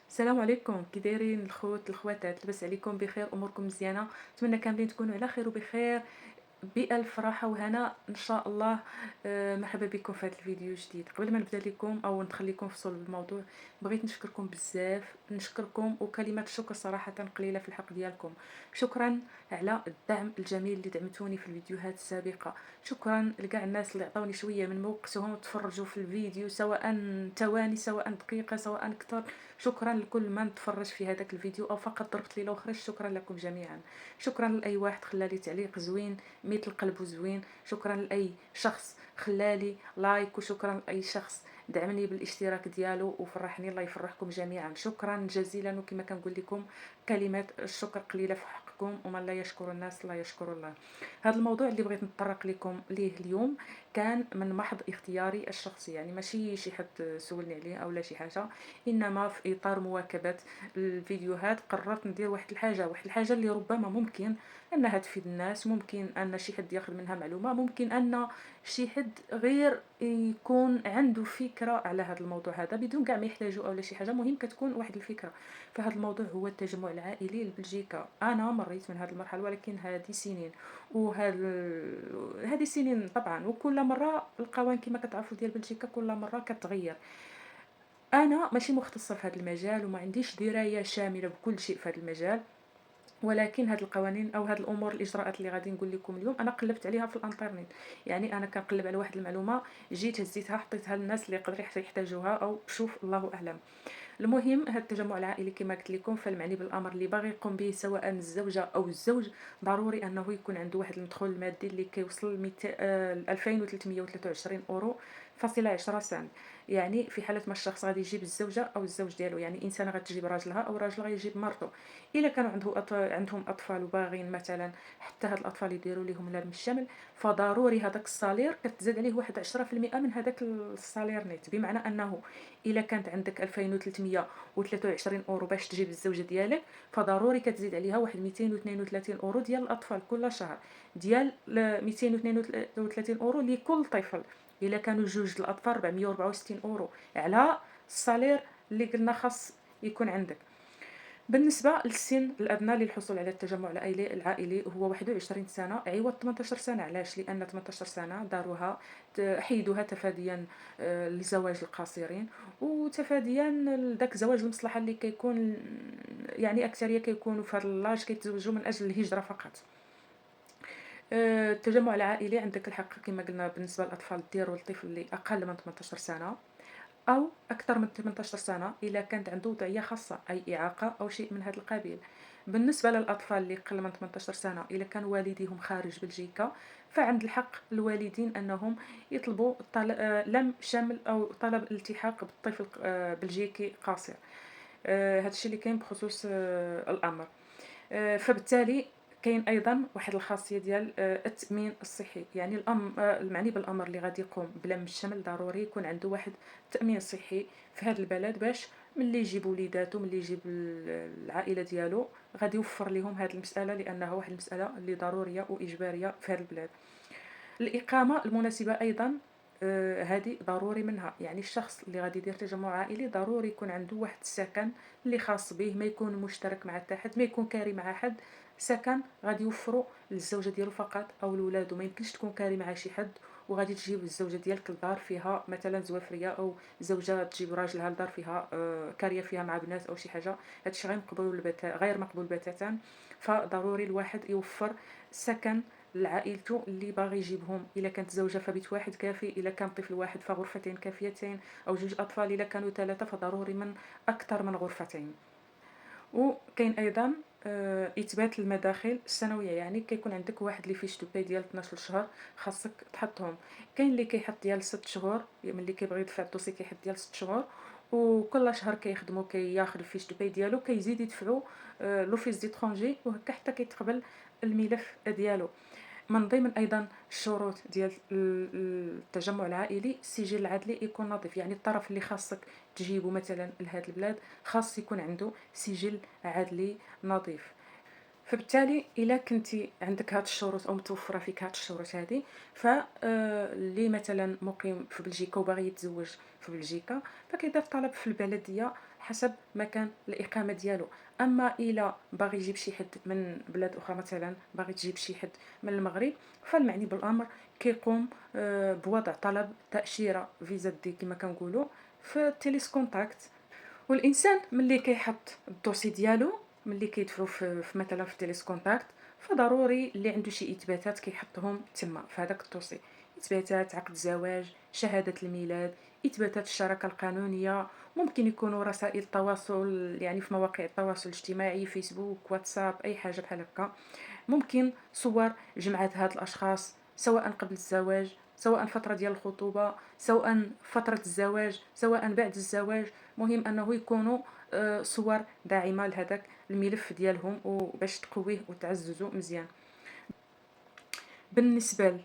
السلام عليكم، كي دايرين الخوت الخواتات؟ لاباس عليكم بخير؟ اموركم مزيانه؟ نتمنى كاملين تكونوا على خير وبخير بألف راحة وهنا إن شاء الله. مرحبا بكم في هذا الفيديو الجديد. قبل ما نبدا لكم أو ندخل لكم في صلب الموضوع، بغيت نشكركم بزاف، نشكركم وكلمات الشكر صراحة قليلة في الحق ديالكم. شكرا على الدعم الجميل اللي دعمتوني في الفيديوهات السابقة. شكرا لكاع الناس اللي عطاوني شوية من وقتهم تفرجوا في الفيديو، سواء ثواني سواء دقيقة سواء أكثر. شكرا لكل من تفرج في هذاك الفيديو أو فقط ضربت لي لو خرج. شكرا لكم جميعا. شكرا لأي واحد خلالي تعليق زوين مثل قلب زوين. شكرا لاي شخص خلالي لايك، وشكرا لاي شخص دعمني بالاشتراك ديالو وفرحني. الله يفرحكم جميعا. شكرا جزيلا. وكما كنقول لكم كلمات الشكر قليله في حقكم، ومن لا يشكر الناس لا يشكر الله. هذا الموضوع اللي بغيت نتطرق لكم ليه اليوم كان من محض اختياري الشخصي، يعني ماشي شي حد سولني عليه او لا شي حاجه، انما في اطار مواكبه الفيديوهات قررت ندير واحد الحاجه اللي ربما ممكن انها تفيد الناس، ممكن ان شي حد ياخذ منها معلومه، ممكن ان شي حد غير يكون عنده فكره على هذا الموضوع هذا بدون كاع ما يحتاجوا او لا شي حاجه. مهم كتكون واحد الفكره. فهذا الموضوع هو التجمع العائلي لبلجيكا. انا مريت من هذه المرحله، ولكن هذه سنين هذه سنين طبعا، وكل مره القوانين كما كتعرفوا ديال بلجيكا كل مره كتغير. انا ماشي مختصه في هذا المجال وما عنديش درايه شامله بكل شيء في هذا المجال، ولكن هاد القوانين او هاد الامور الاجراءات اللي غادي نقول لكم اليوم انا قلبت عليها في الانترنت. يعني انا كنقلب على واحد المعلومه، جيت هزيتها حطيتها للناس اللي يقدروا يحتاجوها، او شوف الله اعلم. المهم هذا التجمع العائلي كما قلت لكم فالمعني بالامر اللي باغي يقوم به سواء الزوجه او الزوج، ضروري انه يكون عنده واحد المدخول المادي اللي كيوصل ل 2323 اورو فاصله 10 سنت. يعني في حاله ما الشخص غادي يجيب الزوجه او الزوج ديالو، يعني انسانه غتجيب راجلها او راجل غيجيب مرته. الا كانوا عندهم اطفال وباغين مثلا حتى هاد الاطفال يديروا لهم لام الشمل، فضروري هذاك الصالير كتزاد عليه واحد 10% من هذاك الصالير نيت. بمعنى انه الا كانت عندك 2323 اورو باش تجيب الزوجه ديالك، فضروري كتزيد عليها واحد 232 اورو ديال الاطفال كل شهر، ديال 232 اورو لكل طفل. الا كانوا جوج الاطفال 464 اورو على الصالير اللي قلنا خاص يكون عندك. بالنسبة للسن الأدنى للحصول على التجمع العائلي هو 21 سنة عوض 18 سنة. علاش؟ لأن 18 سنة داروها حيدوها تفاديا لزواج القاصرين، وتفاديا لذاك زواج المصلحة اللي كيكون، يعني أكثرية كيكونوا في هذا اللاج كيتزوجوا من أجل الهجرة فقط. التجمع العائلي عندك الحق كما قلنا بالنسبة للأطفال ديروا الطفل اللي أقل من 18 سنة أو أكثر من 18 سنة إلا كانت عنده وضعية خاصة أي إعاقة أو شيء من هذا القبيل. بالنسبة للأطفال اللي قل من 18 سنة إلا كان والديهم خارج بلجيكا، فعند الحق الوالدين أنهم يطلبوا لم شمل أو طلب الالتحاق بالطفل بلجيكي قاصر. هذا الشيء اللي كاين بخصوص الأمر. فبالتالي كاين ايضا واحد الخاصيه ديال التامين الصحي. يعني المعني بالامر اللي غادي يقوم بلم الشمل ضروري يكون عنده واحد التامين صحي في هذا البلد، باش ملي يجيب وليداتو ملي يجيب العائله ديالو غادي يوفر لهم هذه المساله، لانها واحد المساله اللي ضروريه واجباريه في هذا البلاد. الإقامة المناسبة أيضا هذه ضروري منها. يعني الشخص اللي غادي يدير تجمع عائلي ضروري يكون عنده واحد السكن اللي خاص به، ما يكون مشترك مع حتى حد، ما يكون كاري مع حد. سكن غادي يوفروا للزوجه ديالو فقط او لولادو. ما يمكنش تكون كاري مع شي حد وغادي تجيب الزوجه ديالك لدار فيها مثلا زوافريه، او زوجه تجيب راجلها لدار فيها كاريه فيها مع بنات او شي حاجه. هادشي غير مقبول بتاتا. فضروري الواحد يوفر سكن لعائلته اللي باغي يجيبهم. الا كانت زوجه فبيت واحد كافي، الا كان طفل واحد فغرفتين كافيتين، او جوج اطفال الا كانوا ثلاثه فضروري من اكثر من غرفتين. وكاين ايضا اثبات المداخل السنويه. يعني كيكون عندك واحد لي فيش دو باي ديال 12 شهر خاصك تحطهم. كاين اللي كيحط ديال 6 شهور، ملي كيبغي يدفع الدوسي كيحط ديال 6 شهور، وكل شهر كيخدمو كياخذ الفيش دو باي ديالو كيزيد يدفعو لوفيس ديترونجي، وهكا حتى كيتقبل الملف ديالو. من ضمن ايضا الشروط ديال التجمع العائلي السجل العدلي يكون نظيف. يعني الطرف اللي خاصك تجيبه مثلا لهاد البلاد خاص يكون عنده سجل عدلي نظيف. فبالتالي الا كنتي عندك هاد الشروط او متوفره فيك هاد الشروط هذه، فاللي مثلا مقيم في بلجيكا وباغي يتزوج في بلجيكا فكيدير طلب في البلديه حسب مكان الإقامة ديالو. أما إلا باغي يجيب شي حد من بلاد أخرى، مثلًا باغي تجيب شي حد من المغرب، فالمعني بالأمر كيقوم بوضع طلب تأشيرة فيزا دي كما كنقولوا في التيليس كونتاكت. والإنسان ملي كيحط الدوسي ديالو، ملي كيدفعو في مثلًا في التيليس كونتاكت، فضروري اللي عنده شي إثباتات كيحطهم تما في هذاك الدوسي، إثباتات عقد الزواج، شهادة الميلاد، إثباتات الشراكة القانونية، ممكن يكونوا رسائل تواصل يعني في مواقع التواصل الاجتماعي، فيسبوك، واتساب، أي حاجة بحال هكا. ممكن صور جمعات هاد الأشخاص سواء قبل الزواج، سواء فترة ديال الخطوبة، سواء فترة الزواج، سواء بعد الزواج. مهم أنه يكونوا صور داعمة لهذاك الملف ديالهم وباش تقويه وتعززه مزيان. بالنسبة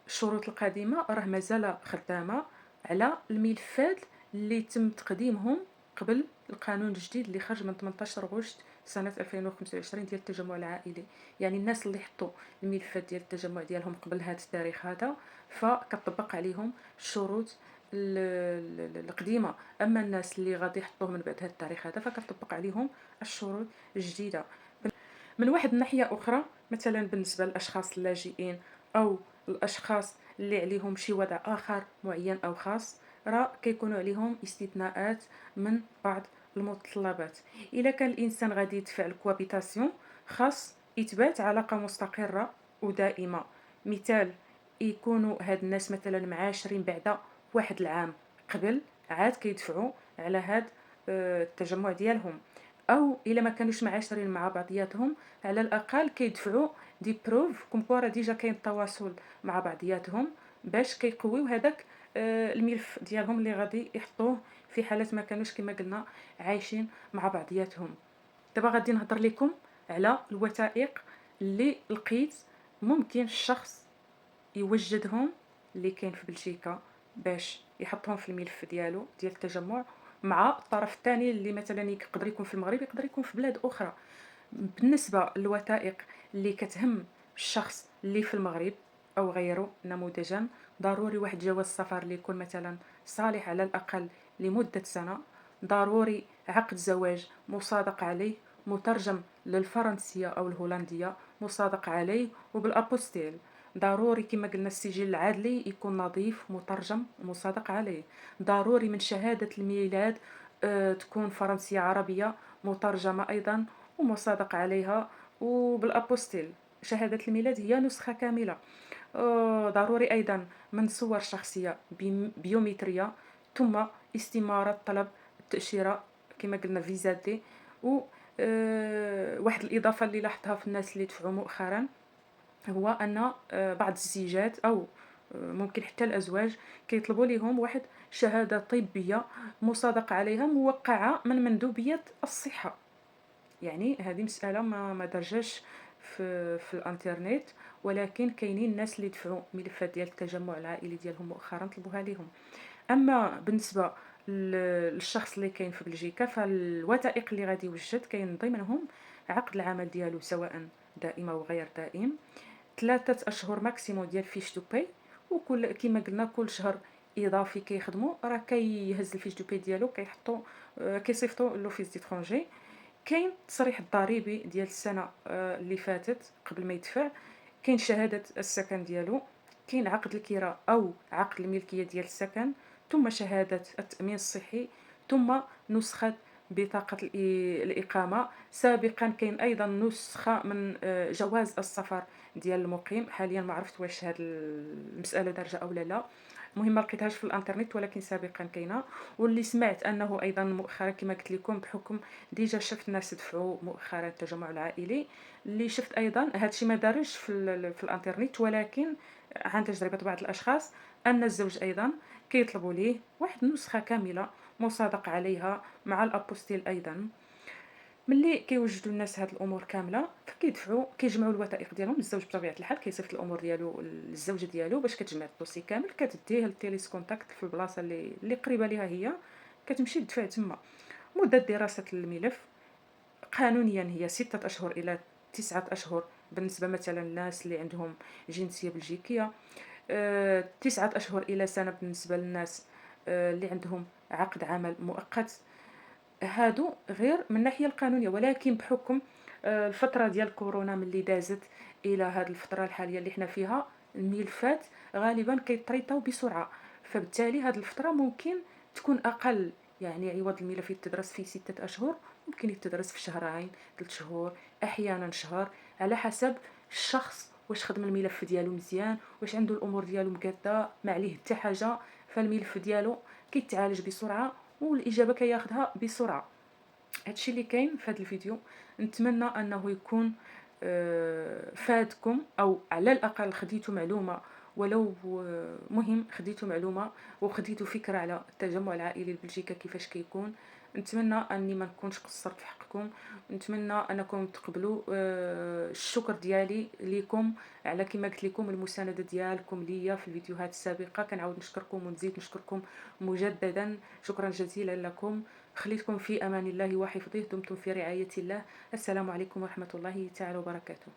للشروط القديمة راه مازال خدامة على الملفات اللي تم تقديمهم قبل القانون الجديد اللي خرج من 18 غشت سنة 2025 ديال التجمع العائلي. يعني الناس اللي حطوا الملفات ديال التجمع ديالهم قبل هذا التاريخ هذا فكتطبق عليهم الشروط القديمة. أما الناس اللي غادي يحطوه من بعد هذا التاريخ هذا فكتطبق عليهم الشروط الجديدة. من واحد الناحية أخرى، مثلا بالنسبة للأشخاص اللاجئين أو الأشخاص اللي عليهم شي وضع آخر معين أو خاص، راه كيكونوا عليهم استثناءات من بعض المتطلبات. إلا كان الإنسان غادي يدفع الكوابيتاسيون، خاص إثبات علاقة مستقرة ودائمة. مثال، يكونوا هاد الناس مثلا معاشرين بعد واحد العام قبل عاد كيدفعوا على هاد التجمع ديالهم. او الا ما كانوش معاشرين مع بعضياتهم، على الاقل كيدفعوا دي بروف كوم كوا راه ديجا كاين التواصل مع بعضياتهم، باش كيقويو هذاك الملف ديالهم اللي غادي يحطوه في حالة ما كانوش كما قلنا عايشين مع بعضياتهم. دابا غادي نهضر لكم على الوثائق اللي لقيت ممكن الشخص يوجدهم، اللي كاين في بلجيكا، باش يحطهم في الملف ديالو ديال التجمع مع الطرف الثاني اللي مثلا يقدر يكون في المغرب، يقدر يكون في بلاد اخرى. بالنسبه للوثائق اللي كتهم الشخص اللي في المغرب او غيره نموذجا، ضروري واحد جواز سفر اللي يكون مثلا صالح على الاقل لمده سنه، ضروري عقد زواج مصادق عليه مترجم للفرنسيه او الهولنديه مصادق عليه وبالابوستيل، ضروري كما قلنا السجل العادلي يكون نظيف مترجم ومصادق عليه، ضروري من شهادة الميلاد تكون فرنسية عربية مترجمة أيضا ومصادق عليها وبالأبوستيل. شهادة الميلاد هي نسخة كاملة. ضروري أيضا من صور شخصية بيومترية، ثم استمارة طلب التأشيرة كما قلنا فيزا دي. و واحد الإضافة اللي لاحظتها في الناس اللي دفعوا مؤخرا، هو أن بعض الزيجات أو ممكن حتى الأزواج كيطلبوا ليهم واحد شهادة طبية مصادقة عليها موقعة من مندوبية الصحة. يعني هذه مسألة ما درجاش في الانترنت، ولكن كاينين الناس اللي دفعوا ملفات ديال التجمع العائلي ديالهم مؤخرا طلبوها ليهم. اما بالنسبه للشخص اللي كاين في بلجيكا، فالوثائق اللي غادي يوجد كاين ضمنهم عقد العمل ديالو سواء دائم او غير دائم، 3 أشهر ماكسيموم ديال فيش دو باي، وكل كما قلنا كل شهر اضافي كيخدموا راه كيهز الفيش دو باي ديالو كيحطوا كيصيفطوا لوفيس ديترونجي. كاين التصريح الضريبي ديال السنه اللي فاتت قبل ما يدفع، كاين شهاده السكن ديالو، كاين عقد الكراء او عقد الملكيه ديال السكن، ثم شهاده التامين الصحي، ثم نسخه بطاقه الاقامه. سابقا كاين ايضا نسخه من جواز السفر ديال المقيم. حاليا ما عرفت واش هذه المساله دارجه او لا، المهم ما لقيتهاش في الانترنت ولكن سابقا كاينه. واللي سمعت انه ايضا مؤخرا كما قلت لكم بحكم ديجا شفت ناس دفعوا مؤخرا التجمع العائلي، اللي شفت ايضا هادشي ما دارش في الانترنت، ولكن عن تجربه بعض الاشخاص ان الزوج ايضا كيطلبوا ليه واحد النسخه كامله مصادق عليها مع الابوستيل ايضا. ملي كيوجدوا الناس هاد الامور كامله فكيدفعوا كيجمعوا الوثائق ديالهم. الزوج بطبيعه الحال كيصيفط الامور ديالو للزوجه ديالو باش كتجمع الدوسي كامل، كتديه للتيليس كونتاكت في البلاصه اللي قريبه ليها هي، كتمشي تدفع تما. مده دراسه الملف قانونيا هي 6 أشهر إلى 9 أشهر بالنسبة مثلا للناس اللي عندهم جنسية بلجيكية، 9 أشهر إلى سنة بالنسبة للناس اللي عندهم عقد عمل مؤقت. هادو غير من الناحية القانونية، ولكن بحكم الفترة ديال كورونا ملي دازت إلى هاد الفترة الحالية اللي حنا فيها، الملفات غالبًا كيتريطاو بسرعة، فبالتالي هاد الفترة ممكن تكون أقل، يعني عوض الملف يتدرس في 6 أشهر ممكن يتدرس في شهرين، 3 شهور، أحيانًا شهر، على حسب الشخص واش خدم الملف ديالو مزيان، واش عنده الأمور ديالو مقادة، ما عليه حتى حاجة، فالملف ديالو كيتعالج بسرعة والإجابة كياخدها بسرعة. هادشي اللي كاين في هاد الفيديو، نتمنى أنه يكون فادكم، أو على الأقل خديتو معلومة، ولو مهم خديتو معلومة وخديتو فكرة على التجمع العائلي لبلجيكا كيفاش كيكون. نتمنى أني ما نكونش قصرت في حقكم، نتمنى أنكم تقبلوا الشكر ديالي ليكم على كما قلت لكم المساندة ديالكم ليا في الفيديوهات السابقة. كنعاود نشكركم ونزيد نشكركم مجددا، شكرا جزيلا لكم. خليتكم في أمان الله وحفظه، دمتم في رعاية الله. السلام عليكم ورحمة الله تعالى وبركاته.